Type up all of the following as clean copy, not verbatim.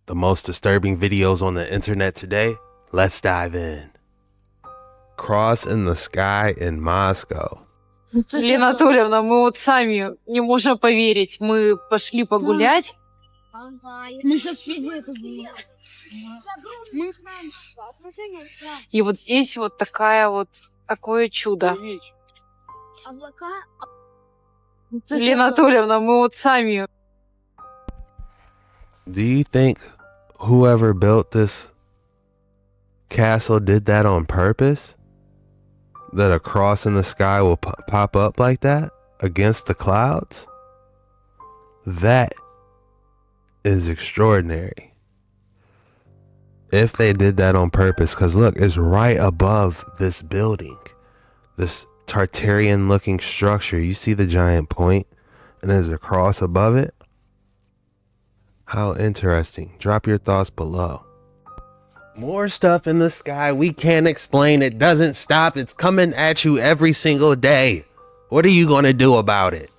The most disturbing videos on the internet today? Let's dive in. Cross in the sky in Moscow. Лена Анатольевна, мы вот сами не можем поверить. Мы пошли погулять. Мы сейчас видели это было. И вот здесь вот такое чудо. Облака. Лена Анатольевна, мы вот сами. Do you think whoever built this castle did that on purpose? That a cross in the sky will pop up like that against the clouds? That is extraordinary. If they did that on purpose, because look, it's right above this building, this Tartarian looking structure. You see the giant point and there's a cross above it? How interesting. Drop your thoughts below. More stuff in the sky we can't explain. It doesn't stop. It's coming at you every single day. What are you going to do about it?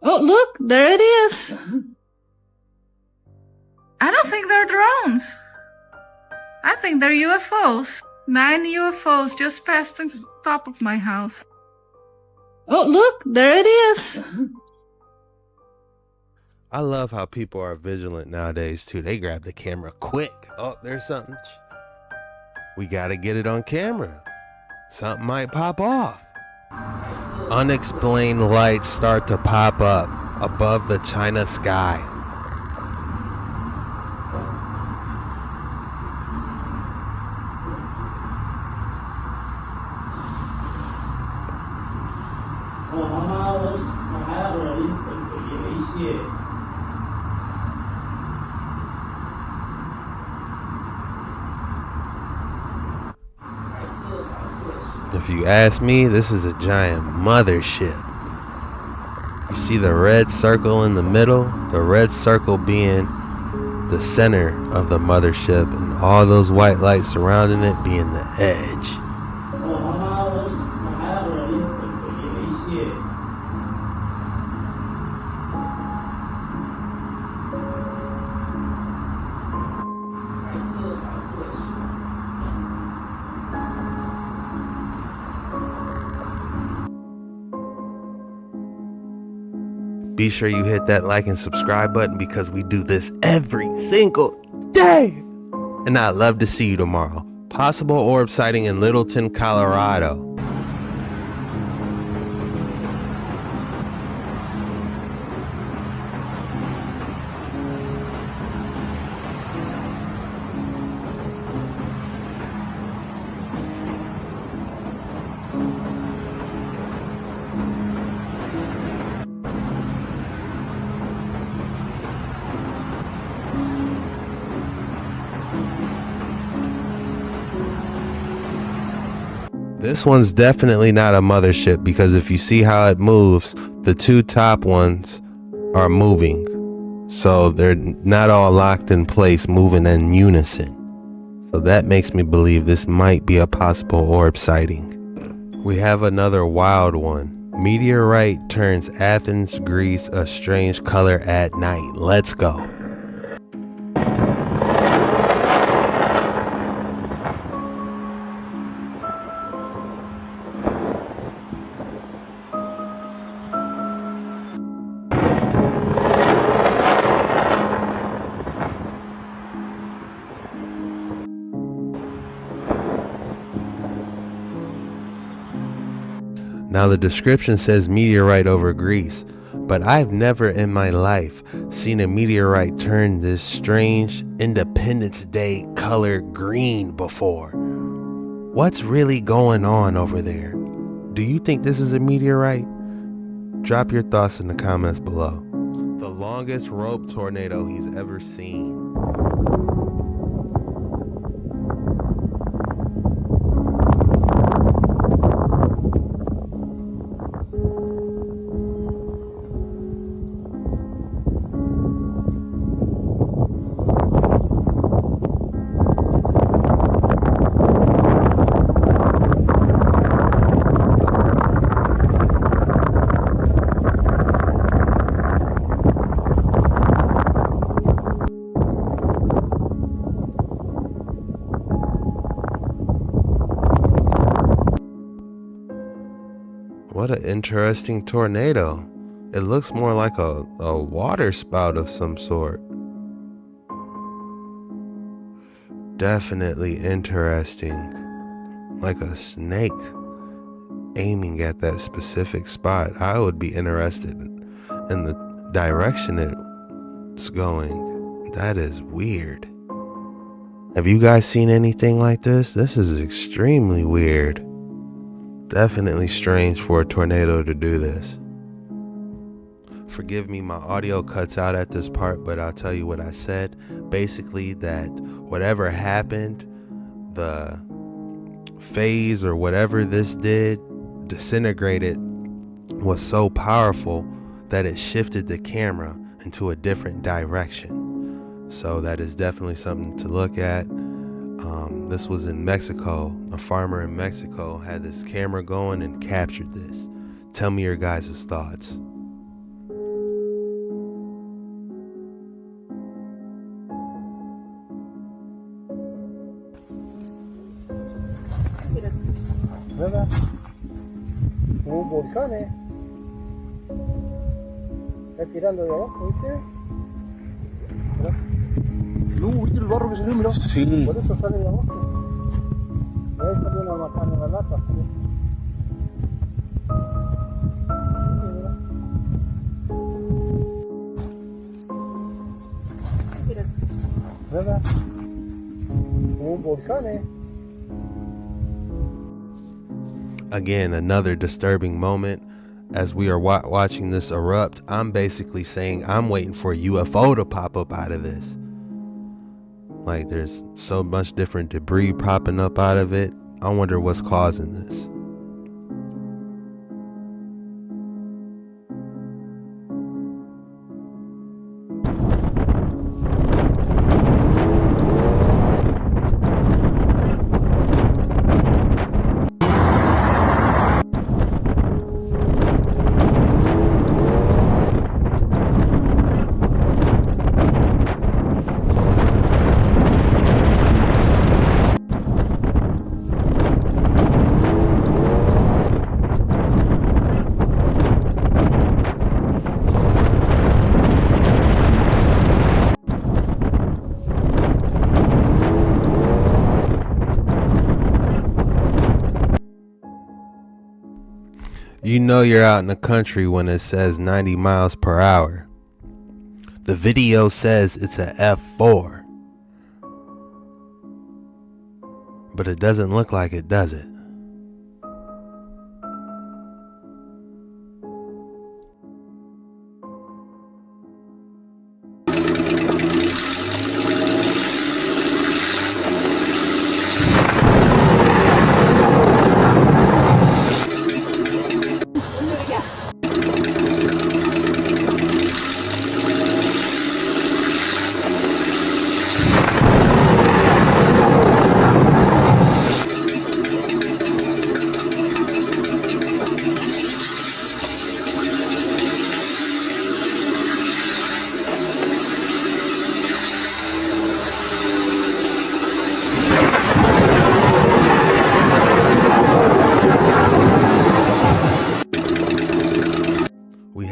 Oh, look, there it is. I don't think they're drones. I think they're UFOs. 9 UFOs just passed the top of my house. Oh, look, there it is. I love how people are vigilant nowadays too. They grab the camera quick. Oh, there's something. We got to get it on camera. Something might pop off. Unexplained lights start to pop up above the China sky. If you ask me, this is a giant mothership. You see the red circle in the middle? The red circle being the center of the mothership, and all those white lights surrounding it being the edge. Be sure you hit that like and subscribe button because we do this every single day. And I'd love to see you tomorrow. Possible orb sighting in Littleton, Colorado. This one's definitely not a mothership because if you see how it moves, the two top ones are moving. So they're not all locked in place, moving in unison. So that makes me believe this might be a possible orb sighting. We have another wild one. Meteorite turns Athens, Greece a strange color at night. Let's go. Now the description says meteorite over Greece, but I've never in my life seen a meteorite turn this strange Independence Day color green before. What's really going on over there? Do you think this is a meteorite? Drop your thoughts in the comments below. The longest rope tornado he's ever seen. What an interesting tornado. It looks more like a water spout of some sort. Definitely interesting. Like a snake aiming at that specific spot. I would be interested in the direction it's going. That is weird. Have you guys seen anything like this? This is extremely weird. Definitely strange for a tornado to do this. Forgive me, my audio cuts out at this part, but I'll tell you what I said. Basically, that whatever happened, the phase or whatever this did, disintegrated, was so powerful that it shifted the camera into a different direction. So that is definitely something to look at. This was in Mexico. A farmer in Mexico had this camera going and captured this. Tell me your guys' thoughts. ¿Verdad? Un volcán, está tirando de abajo, ¿viste? ¿Verdad? El barro que salió, mirá. Sí. Por eso sale de abajo. Y ahí salió una macana en la lata. Sí, ¿verdad? ¿Verdad? Un volcán, Again, another disturbing moment. As we are watching this erupt, I'm basically saying I'm waiting for a UFO to pop up out of this. Like, there's so much different debris popping up out of it. I wonder what's causing this. You know you're out in the country when it says 90 miles per hour. The video says it's a F4. But it doesn't look like it, does it?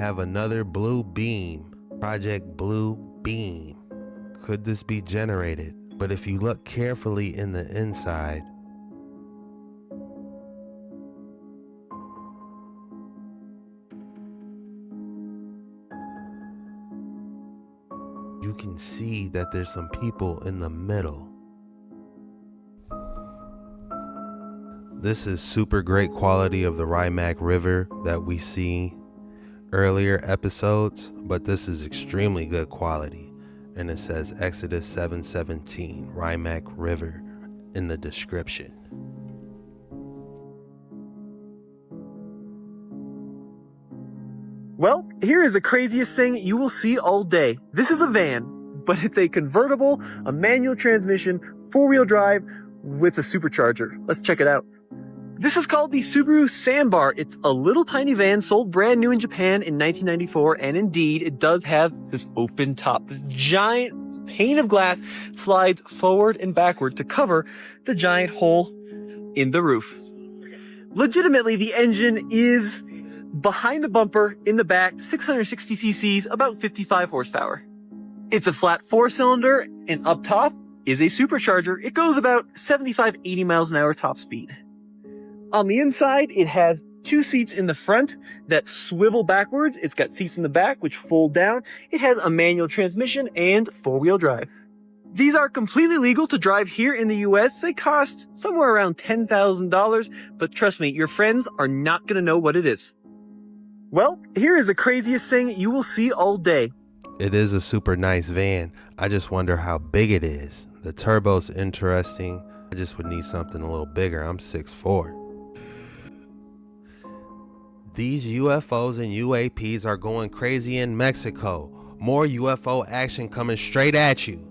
Have another blue beam. Project Blue Beam. Could this be generated? But if you look carefully in the inside, you can see that there's some people in the middle. This is super great quality of the Rimac River that we see earlier episodes, but this is extremely good quality, and it says Exodus 7:17 Rimac River in the description. Well, here is the craziest thing you will see all day. This is a van, but it's a convertible, a manual transmission, 4-wheel drive with a supercharger. Let's check it out. This is called the Subaru Sandbar. It's a little tiny van sold brand new in Japan in 1994, and indeed, it does have this open top. This giant pane of glass slides forward and backward to cover the giant hole in the roof. Legitimately, the engine is Behind the bumper, in the back, 660 cc's, about 55 horsepower. It's a flat 4-cylinder, and up top is a supercharger. It goes about 75-80 miles an hour top speed. On the inside, it has 2 seats in the front that swivel backwards. It's got seats in the back which fold down. It has a manual transmission and 4-wheel drive. These are completely legal to drive here in the US. They cost somewhere around $10,000, but trust me, your friends are not going to know what it is. Well, here is the craziest thing you will see all day. It is a super nice van. I just wonder how big it is. The turbo's interesting. I just would need something a little bigger. I'm 6'4". These UFOs and UAPs are going crazy in Mexico. More UFO action coming straight at you.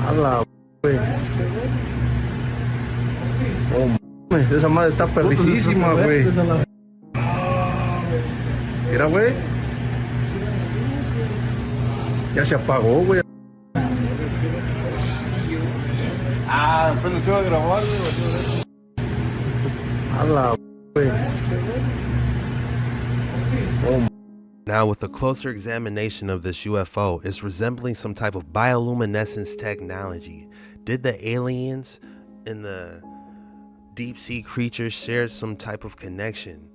Ala, güey. Oh, mames, esa madre está perricísima, güey. Mira, güey. Ya se apagó, güey. Ah, apenas se va a grabar, güey. Ala, güey. Oh, now, with a closer examination of this UFO, it's resembling some type of bioluminescence technology. Did the aliens and the deep sea creatures share some type of connection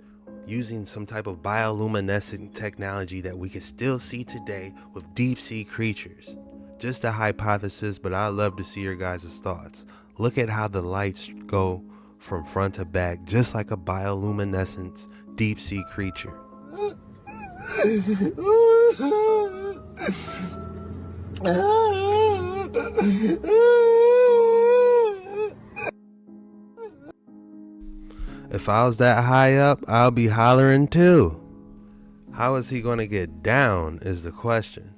using some type of bioluminescent technology that we can still see today with deep sea creatures? Just a hypothesis, but I'd love to see your guys' thoughts. Look at how the lights go from front to back, just like a bioluminescence deep sea creature. If I was that high up, I'll be hollering too. How is he going to get down is the question.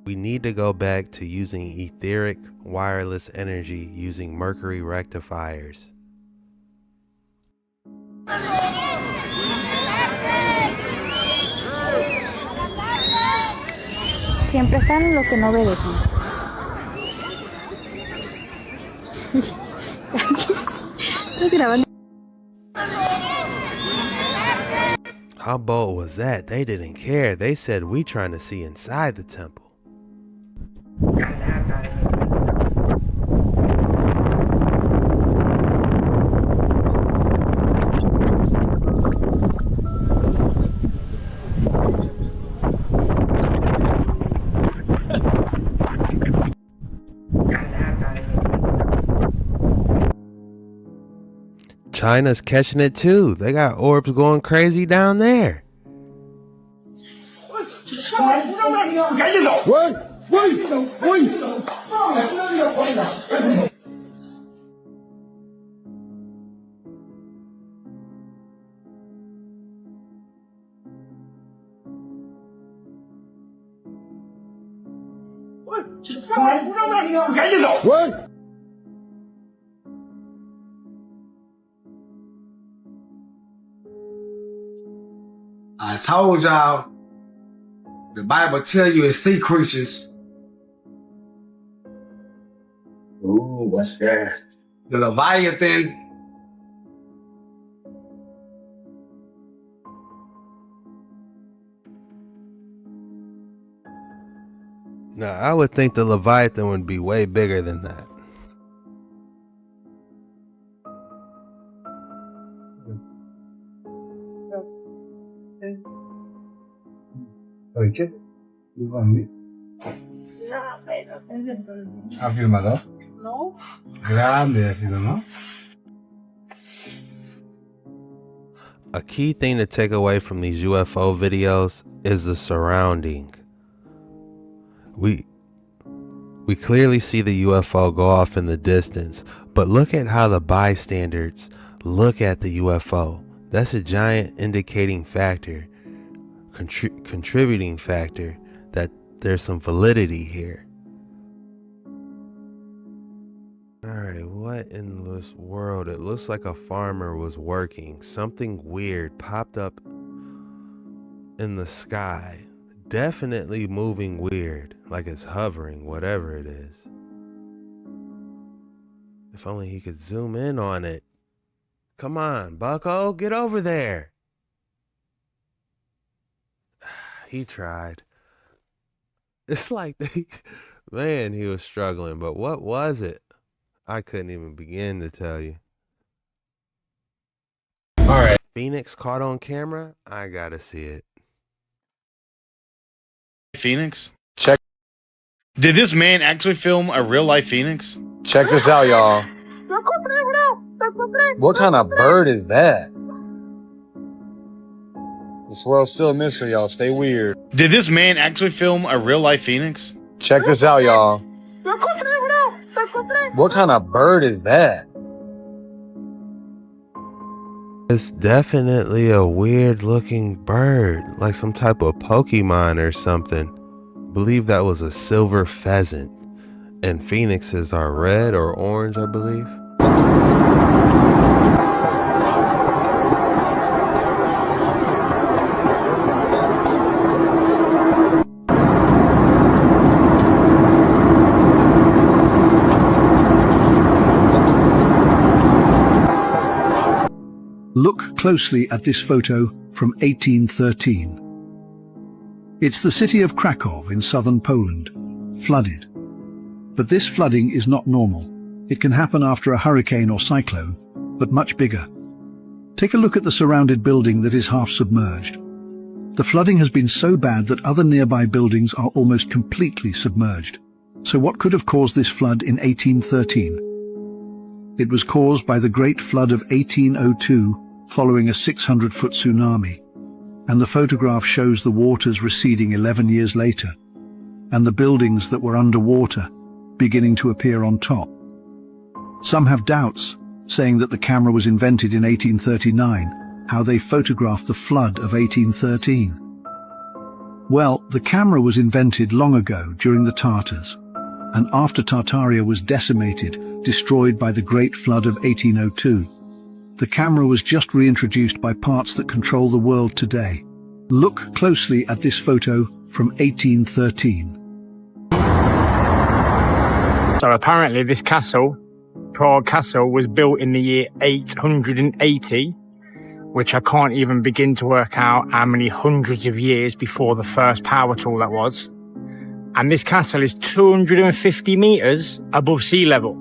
We need to go back to using etheric wireless energy using mercury rectifiers. Siempre están los que no obedecen. Estás grabando. How bold was that? They didn't care. They said we trying to see inside the temple. China's catching it too. They got orbs going crazy down there. What? What? I told y'all, the Bible tell you it's sea creatures. Ooh, what's that? The Leviathan. Now, I would think the Leviathan would be way bigger than that. ¿Oye? ¿Ha filmado? No. Grande ha sido, ¿no? A key thing to take away from these UFO videos is the surrounding. We clearly see the UFO go off in the distance, but look at how the bystanders look at the UFO. That's a giant indicating factor, contributing factor that there's some validity here. Alright, what in this world? It looks like a farmer was working. Something weird popped up in the sky. Definitely moving weird, like it's hovering, whatever it is. If only he could zoom in on it. Come on, Bucko, get over there. He tried. It's like man, he was struggling, but what was it? I couldn't even begin to tell you. All right. Phoenix caught on camera? I gotta see it. Phoenix? Check. Did this man actually film a real life Phoenix? Check this out, y'all. What kind of bird is that? This world's still a mystery, y'all. Stay weird. Did this man actually film a real life Phoenix? Check this out, y'all. What kind of bird is that? It's definitely a weird looking bird, like some type of Pokemon or something. Believe that was a silver pheasant. And phoenixes are red or orange, I believe. Look closely at this photo from 1813. It's the city of Krakow in southern Poland, flooded. But this flooding is not normal. It can happen after a hurricane or cyclone, but much bigger. Take a look at the surrounded building that is half submerged. The flooding has been so bad that other nearby buildings are almost completely submerged. So what could have caused this flood in 1813? It was caused by the Great Flood of 1802 following a 600-foot tsunami, and the photograph shows the waters receding 11 years later, and the buildings that were underwater beginning to appear on top. Some have doubts, saying that the camera was invented in 1839, how they photographed the flood of 1813. Well, the camera was invented long ago during the Tartars, and after Tartaria was decimated, destroyed by the Great Flood of 1802. The camera was just reintroduced by parts that control the world today. Look closely at this photo from 1813. So apparently this castle, Prague Castle, was built in the year 880, which I can't even begin to work out how many hundreds of years before the first power tool that was. And this castle is 250 meters above sea level.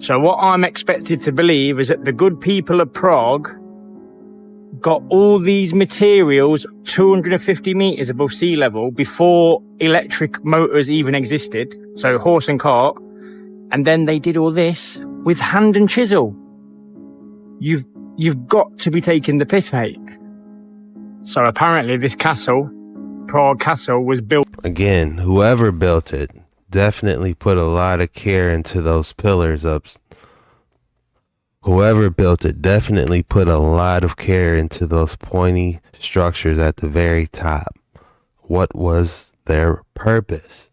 So what I'm expected to believe is that the good people of Prague got all these materials 250 meters above sea level before electric motors even existed. So horse and cart. And then they did all this with hand and chisel. You've got to be taking the piss, mate. So apparently this castle, Prague Castle, was built. Again, whoever built it definitely put a lot of care into those pillars up. Whoever built it definitely put a lot of care into those pointy structures at the very top. What was their purpose?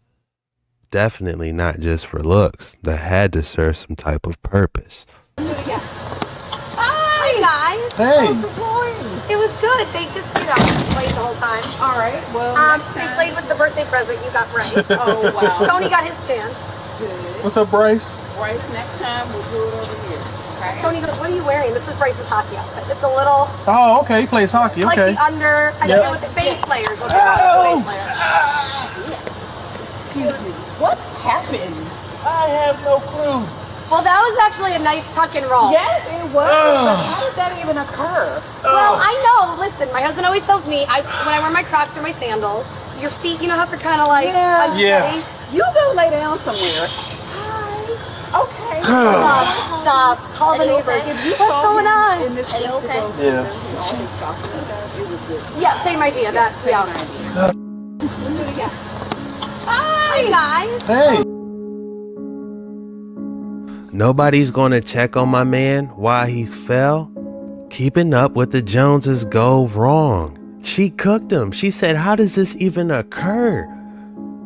Definitely not just for looks. They had to serve some type of purpose. Hi guys. Hey. It was good. They just, played the whole time. All right. Well, They played with the birthday present you got Bryce. oh wow. Tony got his chance. Good. What's up, Bryce? Bryce, next time we'll do it over here. Okay. Tony goes, what are you wearing? This is Bryce's hockey outfit. It's a little, Oh, okay. He plays hockey. like Okay. the under, I Yep. think it was the bass players. What they call it, bass players. Excuse me. What happened? I have no clue. Well, that was actually a nice tuck and roll. Yes, it was. But how did that even occur? Well, I know. Listen, my husband always tells me, when I wear my Crocs or my sandals, your feet, have to kind of like Yeah. unsteady. You go lay down somewhere. Hi. Okay. Stop. Call the neighbors. What's going on? In this okay? Yeah. It was good. Yeah, same idea. That's, yeah. Let's do it again. Hi, guys. Hey. Nobody's gonna check on my man while he fell? Keeping up with the Joneses go wrong. She cooked him. She said, how does this even occur?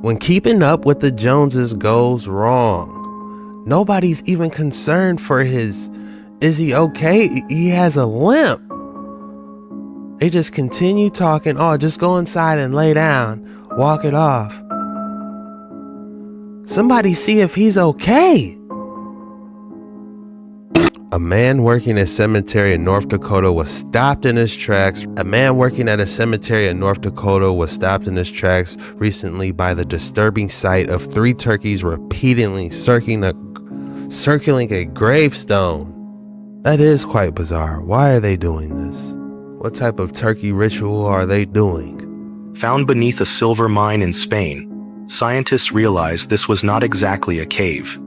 When keeping up with the Joneses goes wrong, nobody's even concerned for his, is he okay? He has a limp. They just continue talking. Oh, just go inside and lay down. Walk it off. Somebody see if he's okay. A man working at a cemetery in North Dakota was stopped in his tracks. A man working at a cemetery in North Dakota was stopped in his tracks recently by the disturbing sight of 3 turkeys repeatedly circling a gravestone. That is quite bizarre. Why are they doing this? What type of turkey ritual are they doing? Found beneath a silver mine in Spain, scientists realized this was not exactly a cave.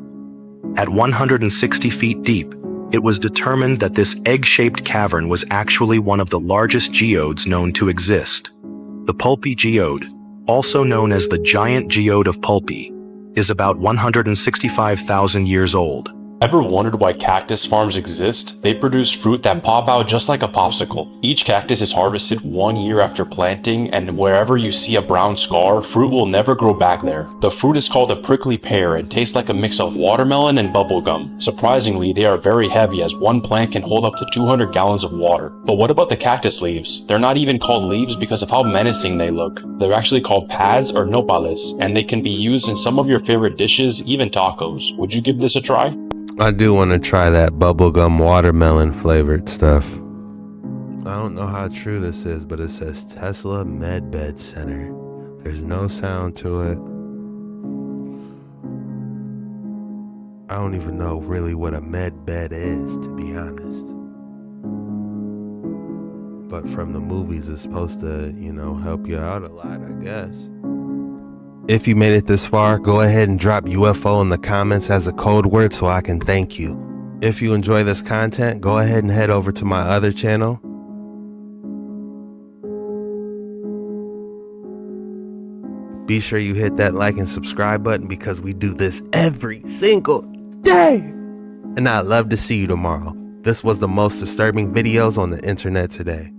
At 160 feet deep, it was determined that this egg-shaped cavern was actually one of the largest geodes known to exist. The Pulpy Geode, also known as the Giant Geode of Pulpy, is about 165,000 years old. Ever wondered why cactus farms exist? They produce fruit that pop out just like a popsicle. Each cactus is harvested 1 year after planting, and wherever you see a brown scar, fruit will never grow back there. The fruit is called a prickly pear and tastes like a mix of watermelon and bubblegum. Surprisingly, they are very heavy as one plant can hold up to 200 gallons of water. But what about the cactus leaves? They're not even called leaves because of how menacing they look. They're actually called pads or nopales, and they can be used in some of your favorite dishes, even tacos. Would you give this a try? I do want to try that bubblegum watermelon flavored stuff. I don't know how true this is, but it says Tesla Medbed Center. There's no sound to it. I don't even know really what a med bed is, to be honest. But from the movies, it's supposed to, help you out a lot, I guess. If you made it this far, go ahead and drop UFO in the comments as a code word so I can thank you. If you enjoy this content, go ahead and head over to my other channel. Be sure you hit that like and subscribe button because we do this every single day. And I'd love to see you tomorrow. This was the most disturbing videos on the internet today.